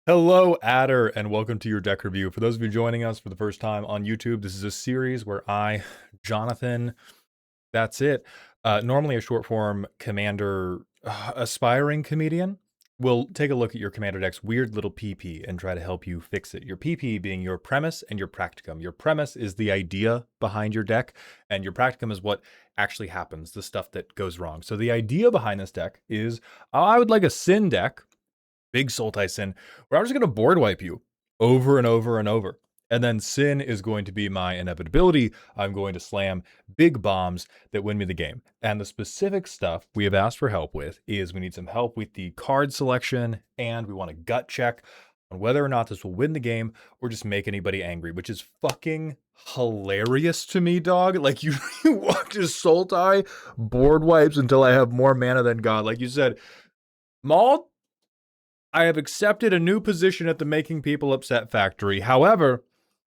Hello, Adder, and welcome to your deck review. For those of you joining us for the first time on YouTube, this is a series where I, Jonathan, that's it, normally a short form commander, aspiring comedian, will take a look at your commander deck's weird little PP and try to help you fix it. Your PP being your premise and your practicum. Your premise is the idea behind your deck, and your practicum is what actually happens, the stuff that goes wrong. So the idea behind this deck is I would like a Sin deck, big Sultai Sin, where I'm just going to board wipe you over and over and over. And then Sin is going to be my inevitability. I'm going to slam big bombs that win me the game. And the specific stuff we have asked for help with is we need some help with the card selection, and we want a gut check on whether or not this will win the game or just make anybody angry, which is fucking hilarious to me, dog. Like, you watch as Sultai board wipes until I have more mana than God. Like you said, Maul, I have accepted a new position at the Making People Upset factory. However,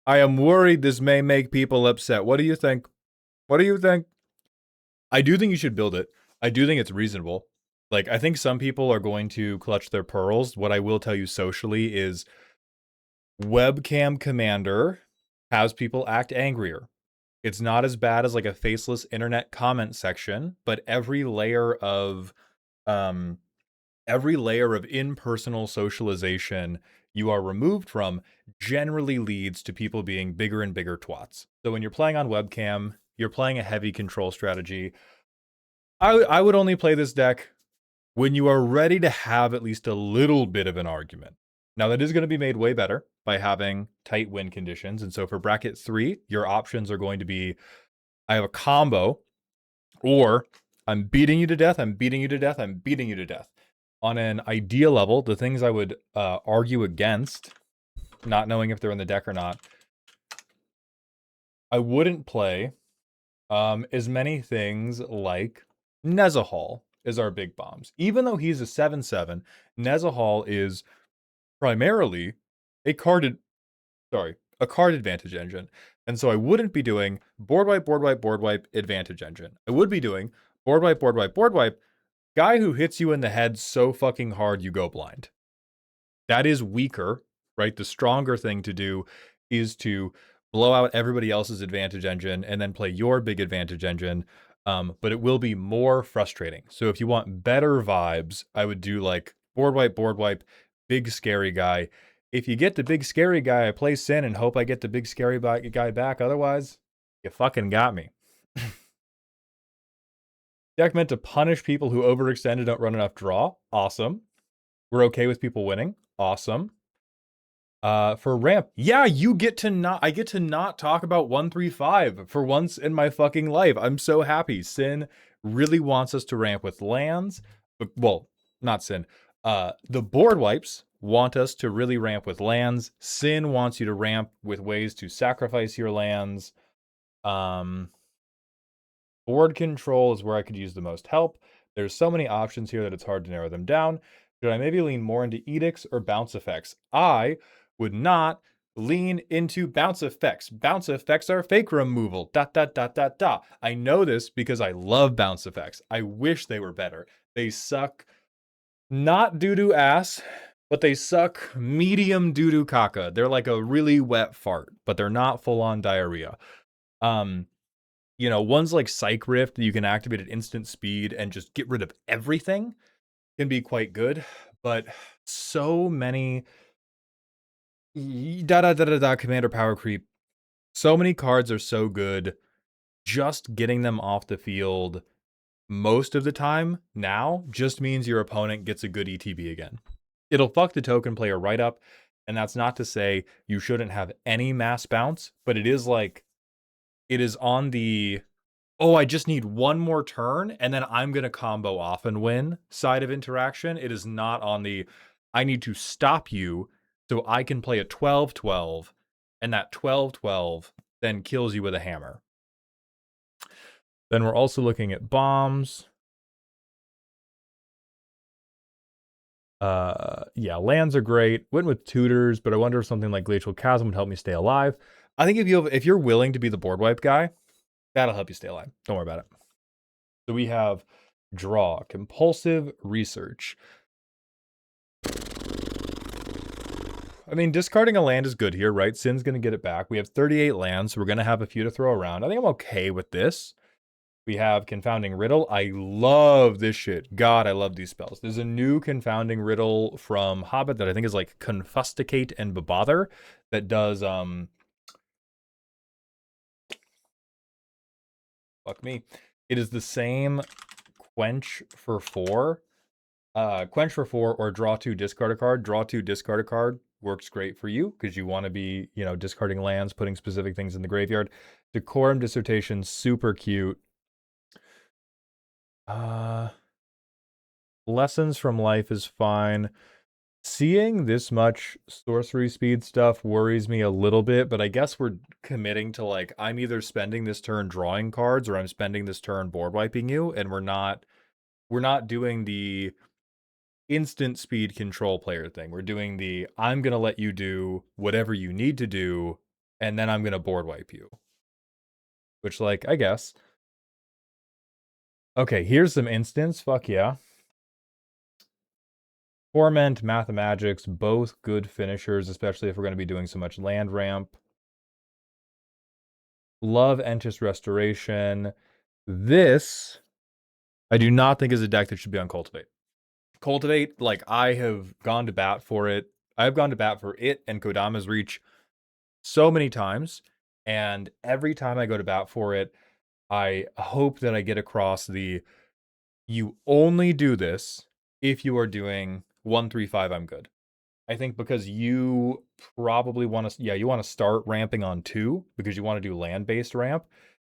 I am worried this may make people upset. What do you think? What do you think? I do think you should build it. I do think it's reasonable. Like, I think some people are going to clutch their pearls. What I will tell you socially is webcam commander has people act angrier. It's not as bad as like a faceless internet comment section, but every layer of impersonal socialization you are removed from generally leads to people being bigger and bigger twats. So when you're playing on webcam, you're playing a heavy control strategy. I would only play this deck when you are ready to have at least a little bit of an argument. Now, that is going to be made way better by having tight win conditions. And so for bracket 3, your options are going to be, I have a combo, or I'm beating you to death, I'm beating you to death, I'm beating you to death. On an idea level, the things I would argue against, not knowing if they're in the deck or not, I wouldn't play as many things like Nezahal is our big bombs. Even though he's a 7/7, Nezahal is primarily a card advantage engine. And so I wouldn't be doing board wipe, board wipe, board wipe, advantage engine. I would be doing board wipe, board wipe, board wipe, guy who hits you in the head so fucking hard you go blind. That is weaker, right? The stronger thing to do is to blow out everybody else's advantage engine and then play your big advantage engine. But it will be more frustrating. So if you want better vibes, I would do like board wipe, big scary guy. If you get the big scary guy, I play Sin and hope I get the big scary guy back. Otherwise, you fucking got me. Deck meant to punish people who overextend and don't run enough draw. Awesome. We're okay with people winning. Awesome. For ramp, yeah, I get to not talk about 135 for once in my fucking life. I'm so happy. Sin really wants us to ramp with lands. Well, not Sin. The board wipes want us to really ramp with lands. Sin wants you to ramp with ways to sacrifice your lands. Board control is where I could use the most help. There's so many options here that it's hard to narrow them down. Should I maybe lean more into edicts or bounce effects? I would not lean into bounce effects. Bounce effects are fake removal. ... I know this because I love bounce effects. I wish they were better. They suck not doo-doo ass, but they suck medium doo-doo caca. They're like a really wet fart, but they're not full-on diarrhea. You know, ones like Psych Rift, you can activate at instant speed and just get rid of everything, can be quite good. But so many commander power creep. So many cards are so good. Just getting them off the field most of the time now just means your opponent gets a good ETB again. It'll fuck the token player right up. And that's not to say you shouldn't have any mass bounce, but it is like, it is on the, oh, I just need one more turn and then I'm going to combo off and win side of interaction. It is not on the, I need to stop you so I can play a 12/12, and that 12/12 then kills you with a hammer. Then we're also looking at bombs. Yeah, lands are great. Went with tutors, but I wonder if something like Glacial Chasm would help me stay alive. I think if you're willing to be the board wipe guy, that'll help you stay alive. Don't worry about it. So we have draw, compulsive research. I mean, discarding a land is good here, right? Sin's going to get it back. We have 38 lands, so we're going to have a few to throw around. I think I'm okay with this. We have Confounding Riddle. I love this shit. God, I love these spells. There's a new Confounding Riddle from Hobbit that I think is like Confusticate and Bebother that does, fuck me. It is the same Quench for 4. Quench for 4 or draw 2, discard a card. Draw 2, discard a card works great for you because you want to be, discarding lands, putting specific things in the graveyard. Decorum Dissertation, super cute. Lessons from Life is fine. Seeing this much sorcery speed stuff worries me a little bit, but I guess we're committing to like, I'm either spending this turn drawing cards or I'm spending this turn board wiping you, and we're not doing the instant speed control player thing. We're doing the I'm gonna let you do whatever you need to do, and then I'm gonna board wipe you. Which, like, I guess. Okay, here's some instants. Fuck yeah. Torment, Mathemagics, both good finishers, especially if we're going to be doing so much land ramp. Love Entis Restoration. This, I do not think is a deck that should be on Cultivate. Cultivate, like, I have gone to bat for it. I've gone to bat for it and Kodama's Reach so many times, and every time I go to bat for it, I hope that I get across the you only do this if you are doing 1-3-5 I'm good. I think because you probably want to, you want to start ramping on 2 because you want to do land-based ramp.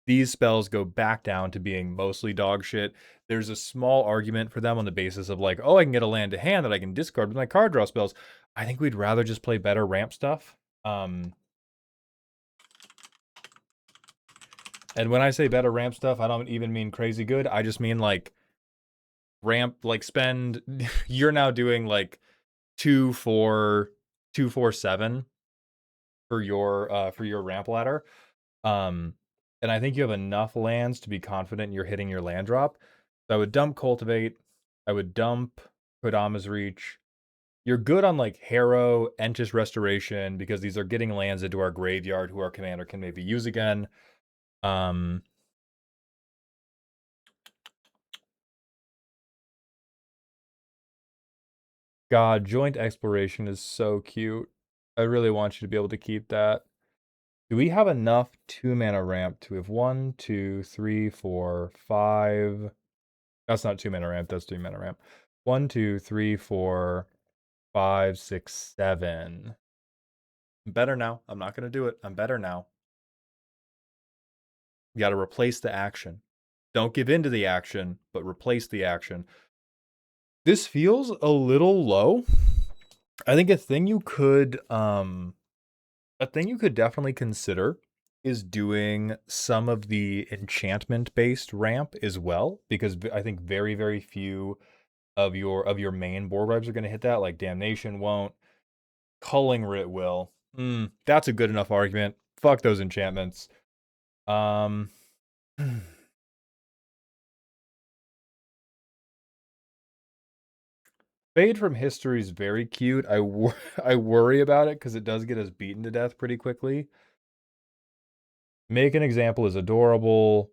These spells go back down to being mostly dog shit. There's a small argument for them on the basis of like, oh, I can get a land to hand that I can discard with my card draw spells. I think we'd rather just play better ramp stuff. And when I say better ramp stuff, I don't even mean crazy good. I just mean like ramp, like spend, you're now doing like 2-4-7 for your ramp ladder. And I think you have enough lands to be confident you're hitting your land drop. So I would dump Cultivate. I would dump Kodama's Reach. You're good on like Harrow, Entis Restoration, because these are getting lands into our graveyard who our commander can maybe use again. God, Joint Exploration is so cute. I really want you to be able to keep that. Do we have enough 2-mana ramp to have 1, 2, 3, 4, 5? That's not 2-mana ramp, that's 3-mana ramp. 1, 2, 3, 4, 5, 6, 7. I'm better now. I'm not gonna do it. I'm better now. You gotta replace the action. Don't give in to the action, but replace the action. This feels a little low. I think a thing you could definitely consider is doing some of the enchantment-based ramp as well, because I think very, very few of your main board wipes are going to hit that. Like Damnation won't, Culling Writ will. That's a good enough argument. Fuck those enchantments. Fade from History is very cute. I worry about it because it does get us beaten to death pretty quickly. Make an Example is adorable.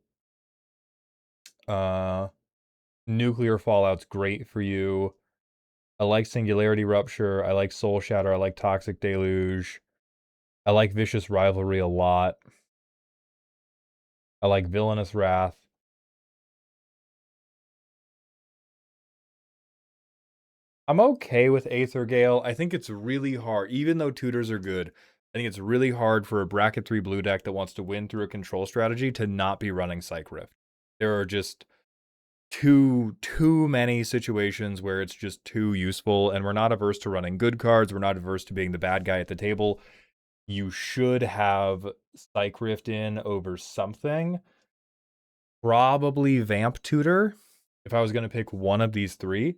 Nuclear Fallout's great for you. I like Singularity Rupture. I like Soul Shatter. I like Toxic Deluge. I like Vicious Rivalry a lot. I like Villainous Wrath. I'm okay with Aether Gale. I think it's really hard, even though tutors are good. I think it's really hard for a bracket 3 blue deck that wants to win through a control strategy to not be running Psych Rift. There are just too many situations where it's just too useful, and we're not averse to running good cards. We're not averse to being the bad guy at the table. You should have Psych Rift in over something. Probably Vamp Tutor, if I was going to pick one of these 3.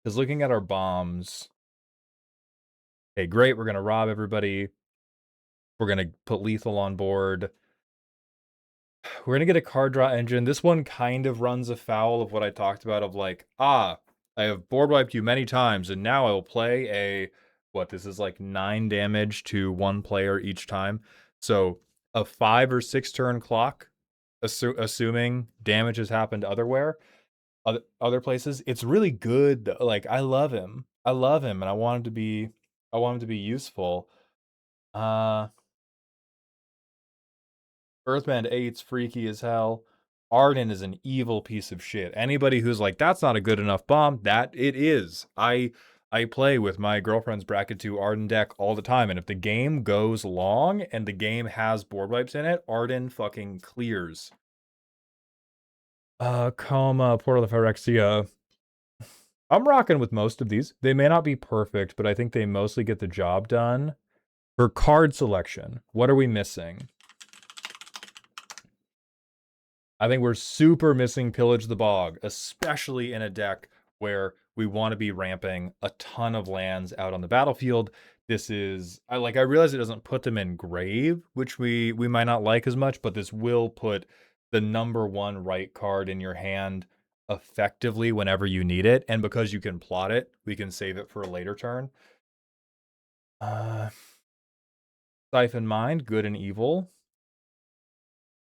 Because looking at our bombs, okay, great, we're going to rob everybody. We're going to put lethal on board. We're going to get a card draw engine. This one kind of runs afoul of what I talked about of like, I have board wiped you many times, and now I will play a, what this is like 9 damage to one player each time. So a 5 or 6 turn clock, assuming damage has happened other places. It's really good though. Like I love him. I love him and I want him to be useful. Uh Earthband 8's freaky as hell. Arden is an evil piece of shit. Anybody who's like, that's not a good enough bomb, that it is. I play with my girlfriend's bracket 2 Arden deck all the time, and if the game goes long and the game has board wipes in it, Arden fucking clears. Coma, Portal of Phyrexia. I'm rocking with most of these. They may not be perfect, but I think they mostly get the job done. For card selection, what are we missing? I think we're super missing Pillage the Bog, especially in a deck where we want to be ramping a ton of lands out on the battlefield. This is I realize it doesn't put them in grave, which we might not like as much, but this will put the number one right card in your hand effectively whenever you need it. And because you can plot it, we can save it for a later turn. Siphon Mind, good and evil.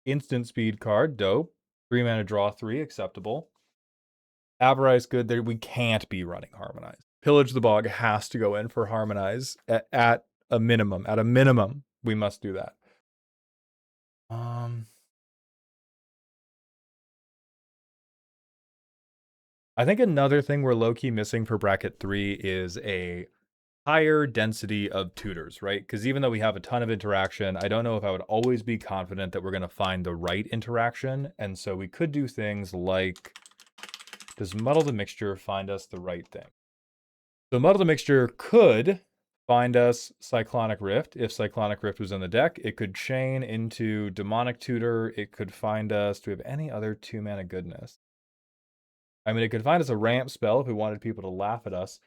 Instant speed card, dope. 3 mana draw 3, acceptable. Avarice, good. There, we can't be running Harmonize. Pillage the Bog has to go in for Harmonize at a minimum. At a minimum, we must do that. I think another thing we're low-key missing for bracket 3 is a higher density of tutors, right? Because even though we have a ton of interaction, I don't know if I would always be confident that we're going to find the right interaction. And so we could do things like, does Muddle the Mixture find us the right thing? So Muddle the Mixture could find us Cyclonic Rift. If Cyclonic Rift was in the deck, it could chain into Demonic Tutor. It could find us, do we have any other 2-mana goodness? I mean, it could find us a ramp spell if we wanted people to laugh at us.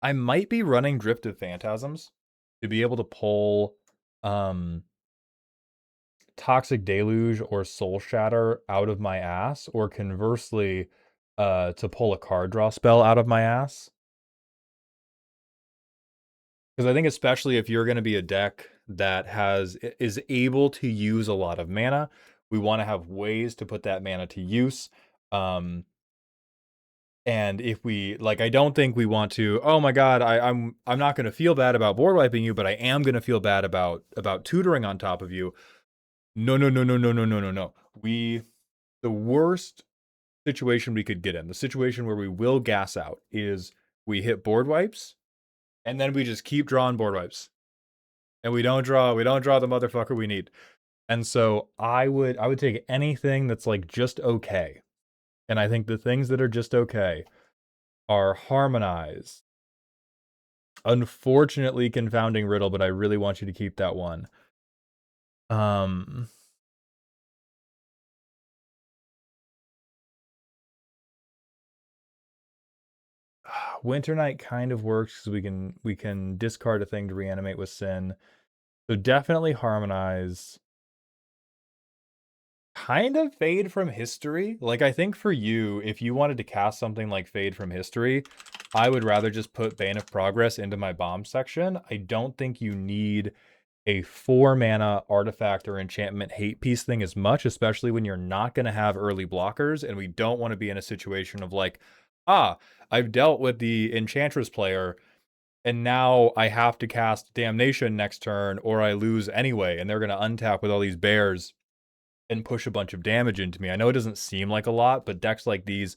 I might be running Drift of Phantasms to be able to pull Toxic Deluge or Soul Shatter out of my ass, or conversely, to pull a card draw spell out of my ass. Because I think especially if you're going to be a deck that is able to use a lot of mana, we want to have ways to put that mana to use. And if we I don't think we want to. Oh my God, I'm not going to feel bad about board wiping you, but I am going to feel bad about tutoring on top of you. No, no, no, no, no, no, no, no, no. The worst situation we could get in, the situation where we will gas out, is we hit board wipes, and then we just keep drawing board wipes, and we don't draw the motherfucker we need. And so I would take anything that's like just okay, and I think the things that are just okay are Harmonize. Unfortunately, Confounding Riddle, but I really want you to keep that one. Winter Night kind of works because we can discard a thing to reanimate with Sin. So definitely Harmonize. Kind of Fade from History. Like, I think for you, if you wanted to cast something like Fade from History, I would rather just put Bane of Progress into my bomb section. I don't think you need a 4-mana artifact or enchantment hate piece thing as much, especially when you're not going to have early blockers, and we don't want to be in a situation of like, I've dealt with the Enchantress player, and now I have to cast Damnation next turn, or I lose anyway, and they're going to untap with all these bears and push a bunch of damage into me. I know it doesn't seem like a lot, but decks like these,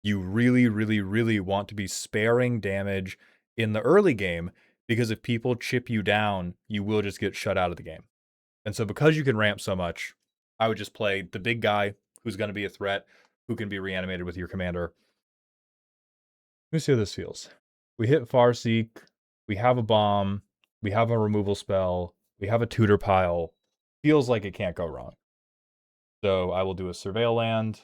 you really, really, really want to be sparing damage in the early game, because if people chip you down, you will just get shut out of the game. And so because you can ramp so much, I would just play the big guy who's going to be a threat, who can be reanimated with your commander. Let me see how this feels. We hit Farseek, we have a bomb, we have a removal spell, we have a tutor pile. Feels like it can't go wrong. So I will do a Surveil land.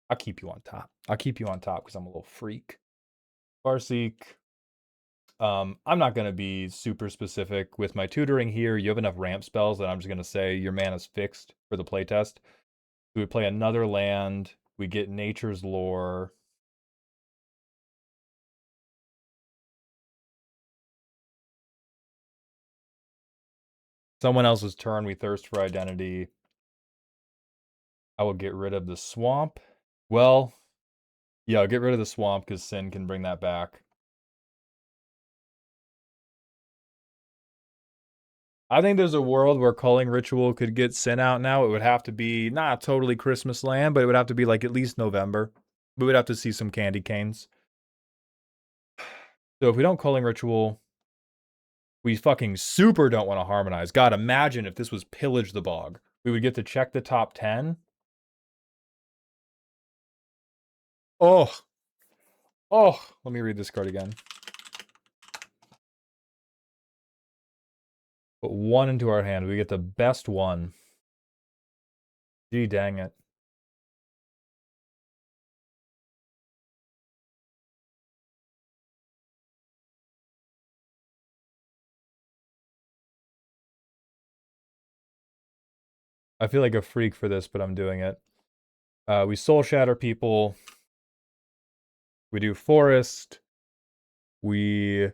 I'll keep you on top. I'll keep you on top because I'm a little freak. Farseek. I'm not going to be super specific with my tutoring here. You have enough ramp spells that I'm just going to say your mana's fixed for the playtest. So we play another land. We get Nature's Lore. Someone else's turn, we thirst for identity. I will get rid of the swamp. Well, yeah, I'll get rid of the swamp because Sin can bring that back. I think there's a world where Culling Ritual could get Sin out now. It would have to be not totally Christmas land, but it would have to be like at least November. We would have to see some candy canes. So if we don't Culling Ritual, we fucking super don't want to harmonize. God, imagine if this was Pillage the Bog. We would get to check the top 10. Oh, let me read this card again. Put one into our hand. We get the best one. Gee, dang it. I feel like a freak for this, but I'm doing it. We Soul Shatter people. We do Forest. We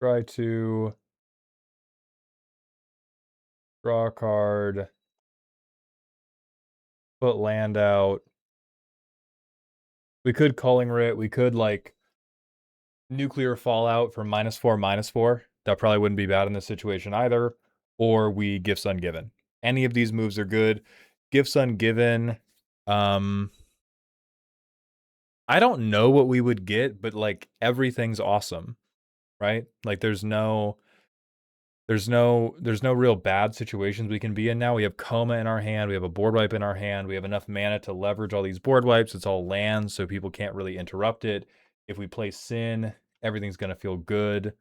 try to draw a card. Put land out. We could Culling Writ. We could, like, Nuclear Fallout for -4/-4. That probably wouldn't be bad in this situation either. Or we Gifts Ungiven. Any of these moves are good. Gifts Ungiven. I don't know what we would get, but like everything's awesome, right? Like there's no real bad situations we can be in now. We have Coma in our hand, we have a board wipe in our hand, we have enough mana to leverage all these board wipes. It's all lands, so people can't really interrupt it. If we play Sin, everything's gonna feel good.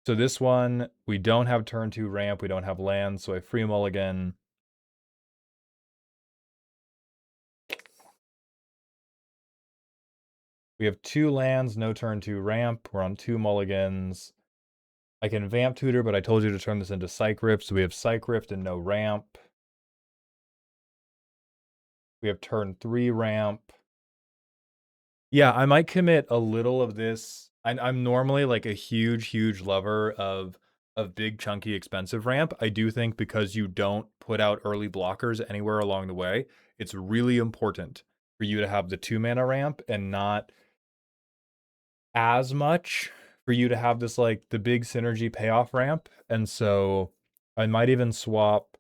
So this one, we don't have turn 2 ramp, we don't have lands, so I free mulligan. We have 2 lands, no turn 2 ramp. We're on 2 mulligans. I can Vamp Tutor, but I told you to turn this into Psych Rift, so we have Psych Rift and no ramp. We have turn 3 ramp. Yeah, I might commit a little of this. I'm normally like a huge lover of big, chunky, expensive ramp. I do think because you don't put out early blockers anywhere along the way, it's really important for you to have the 2 mana ramp and not as much for you to have this like the big synergy payoff ramp. And so I might even swap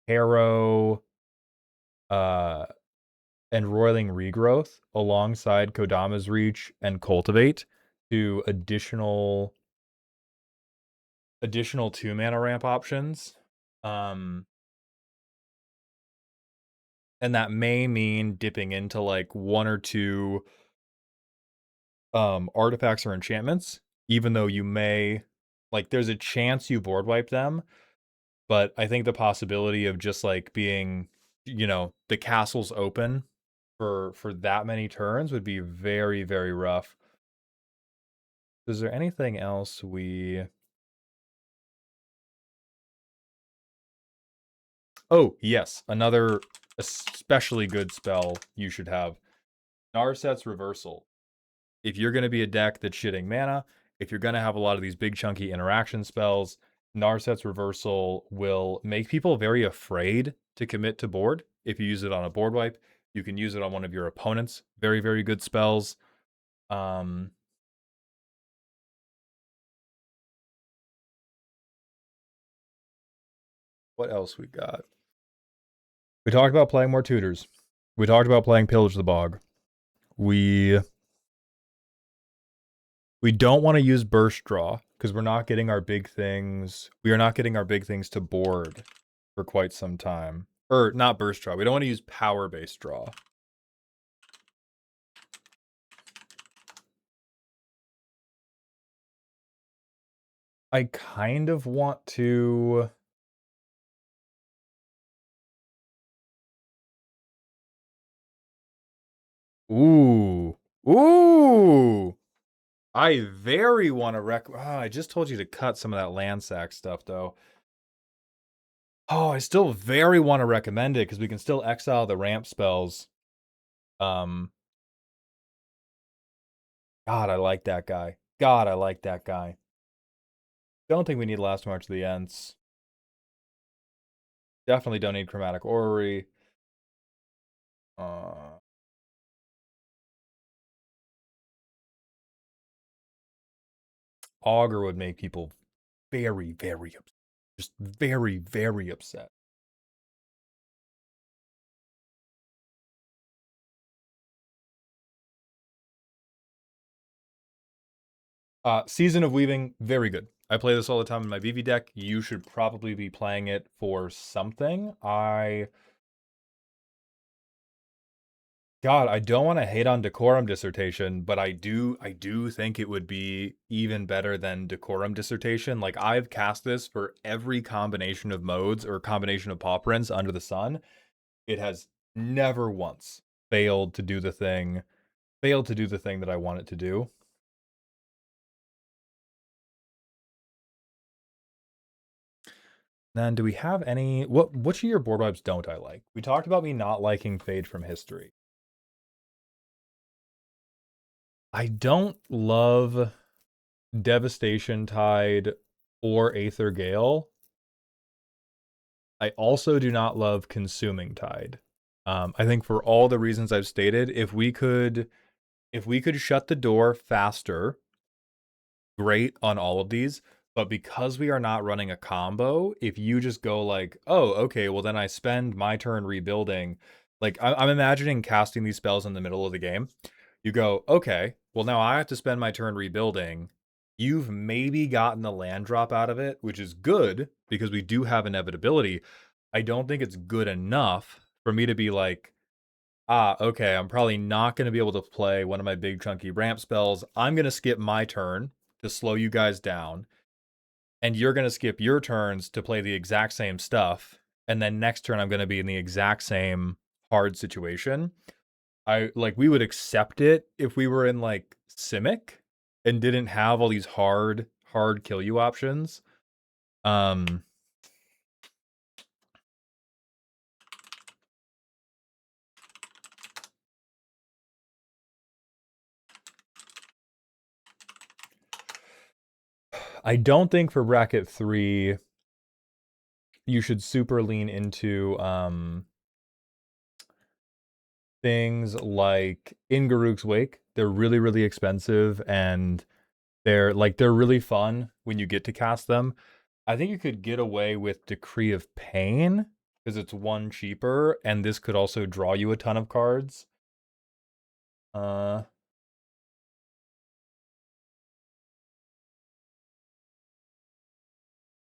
Harrow and Roiling Regrowth alongside Kodama's Reach and Cultivate to additional 2 mana ramp options. And that may mean dipping into like 1 or 2 artifacts or enchantments, even though you may like there's a chance you board wipe them, but I think the possibility of just like being, the castle's open for that many turns would be very rough. Is there anything else we... Oh, yes, another especially good spell you should have. Narset's Reversal. If you're going to be a deck that's shitting mana, if you're going to have a lot of these big chunky interaction spells, Narset's Reversal will make people very afraid to commit to board. If you use it on a board wipe, you can use it on one of your opponents. Very good spells. What else we got? We talked about playing more tutors. We talked about playing Pillage the Bog. We don't want to use Burst Draw because we're not getting our big things. We are not getting our big things to board for quite some time. Or not Burst Draw. We don't want to use Power-based Draw. I kind of want to... Ooh. Ooh. I very want to I just told you to cut some of that land sack stuff, though. Oh, I still very want to recommend it because we can still exile the ramp spells. Um, God, I like that guy. God, I like that guy. Don't think we need Last March of the Ents. Definitely don't need Chromatic Orrery. Uh, Augur would make people very, very upset. Just very, very upset. Season of Weaving, very good. I play this all the time in my VV deck. You should probably be playing it for something. God, I don't want to hate on Decorum Dissertation, but I do think it would be even better than Decorum Dissertation. Like I've cast this for every combination of modes or combination of paw prints under the sun. It has never once failed to do the thing that I want it to do. Then do we have any which of your board wipes don't I like? We talked about me not liking Fade from History. I don't love Devastation Tide or Aether Gale. I also do not love Consuming Tide. I think for all the reasons I've stated, if we could shut the door faster, great on all of these. But because we are not running a combo, if you just go like, oh, okay, well then I spend my turn rebuilding. Like I'm imagining casting these spells in the middle of the game. You go, okay, well now I have to spend my turn rebuilding. You've maybe gotten the land drop out of it, which is good because we do have inevitability. I don't think it's good enough for me to be like, okay, I'm probably not going to be able to play one of my big chunky ramp spells. I'm going to skip my turn to slow you guys down, and you're going to skip your turns to play the exact same stuff. And then next turn, I'm going to be in the exact same hard situation. We would accept it if we were in like Simic and didn't have all these hard kill you options. Um, I don't think for bracket 3 you should super lean into things like in Garuk's Wake. They're really, really expensive and they're really fun when you get to cast them. I think you could get away with Decree of Pain because it's one cheaper, and this could also draw you a ton of cards. Uh,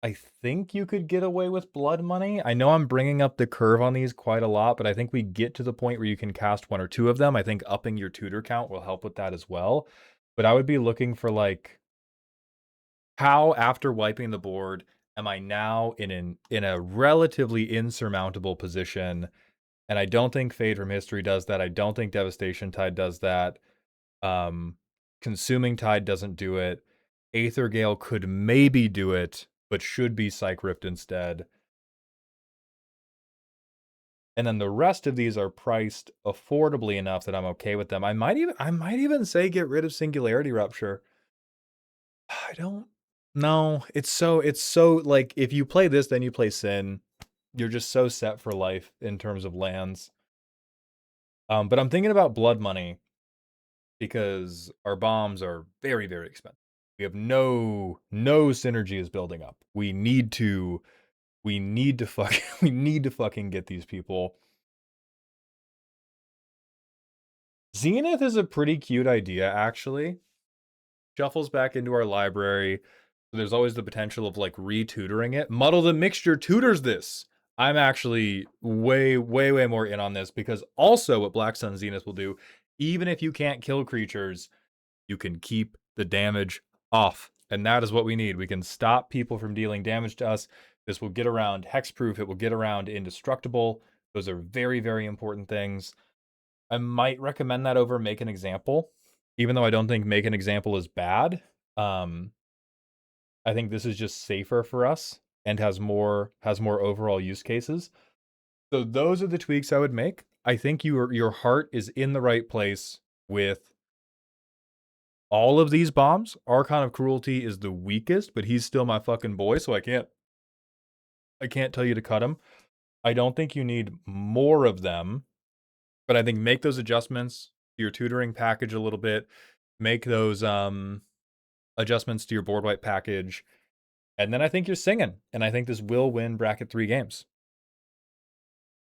I think you could get away with Blood Money. I know I'm bringing up the curve on these quite a lot, but I think we get to the point where you can cast one or two of them. I think upping your tutor count will help with that as well. But I would be looking for like how after wiping the board am I now in a relatively insurmountable position? And I don't think Fade from History does that. I don't think Devastation Tide does that. Um, Consuming Tide doesn't do it. Aether Gale could maybe do it, but should be Psych Rift instead. And then the rest of these are priced affordably enough that I'm okay with them. I might even say get rid of Singularity Rupture. I don't No, it's so like if you play this, then you play Sin. You're just so set for life in terms of lands. But I'm thinking about Blood Money because our bombs are very, very expensive. We have no synergy is building up. We need to fuck we need to fucking get these people. Zenith is a pretty cute idea, actually. Shuffles back into our library. So there's always the potential of like retutoring it. Muddle the Mixture tutors this. I'm actually way, way, way more in on this because also what Black Sun Zenith will do, even if you can't kill creatures, you can keep the damage off. And that is what we need. We can stop people from dealing damage to us. This will get around hexproof. It will get around indestructible. Those are very, very important things. I might recommend that over Make an Example, even though I don't think Make an Example is bad. Um, I think this is just safer for us and has more overall use cases. So those are the tweaks I would make. I think your heart is in the right place with all of these bombs. Archon of Cruelty is the weakest, but he's still my fucking boy, so I can't tell you to cut him. I don't think you need more of them, but I think make those adjustments to your tutoring package a little bit. Make those adjustments to your board wipe package, and then I think you're singing. And I think this will win bracket 3 games.